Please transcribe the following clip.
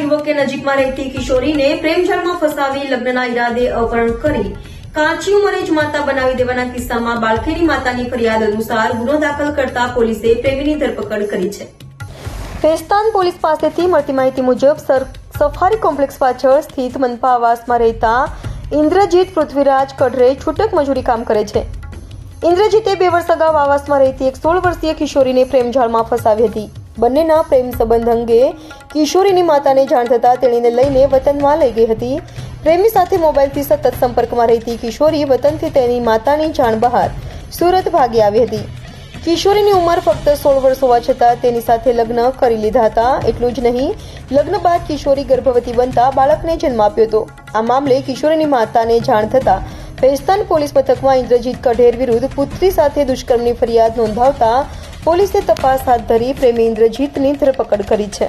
યુવકે નજીકમાં રહેતી કિશોરીને પ્રેમજાળમાં ફસાવી લગ્નના ઈરાદે અપહરણ કરી કાચી ઉંમરે જ માતા બનાવી દેવાના કિસ્સામાં બાળકીની માતાની ફરિયાદ અનુસાર ગુનો દાખલ કરતા પોલીસે પ્રેમીની ધરપકડ કરી છે। ભેસ્તાન પોલીસ પાસેથી મળતી માહિતી મુજબ સફારી કોમ્પ્લેક્સ પાછળ સ્થિત મનપા આવાસમાં રહેતા ઇન્દ્રજીત પૃથ્વીરાજ કઢરે છૂટક મજૂરી કામ કરે છે। ઇન્દ્રજીતે 2 વર્ષ અગાઉ આવાસમાં રહેતી એક 16 વર્ષીય કિશોરીને પ્રેમજાળમાં ફસાવી હતી। બંનેના પ્રેમ સંબંધ અંગે કિશોરીની માતાને જાણ થતાં તેણીને લઈને વતનમાં લઈ ગઈ હતી। પ્રેમી સાથે મોબાઈલથી સતત સંપર્કમાં રહેતી કિશોરી વતનથી તેની માતાની જાણ બહાર સુરત ભાગી આવી હતી। કિશોરીની ઉંમર ફક્ત 16 વર્ષ હોવા છતાં તેની સાથે લગ્ન કરી લીધા હતા। એટલું જ નહીં, લગ્ન બાદ કિશોરી ગર્ભવતી બનતા બાળકને જન્મ આપ્યો હતો। આ મામલે કિશોરીની માતાને જાણ થતાં ભેસ્તાન પોલીસ મથકમાં ઇન્દ્રજીત કઢેર વિરુદ્ધ પુત્રી સાથે દુષ્કર્મની ફરિયાદ નોંધાવતા પોલીસે તપાસ હાથ ધરી પ્રેમી ઇન્દ્રજીતની ધરપકડ કરી છે।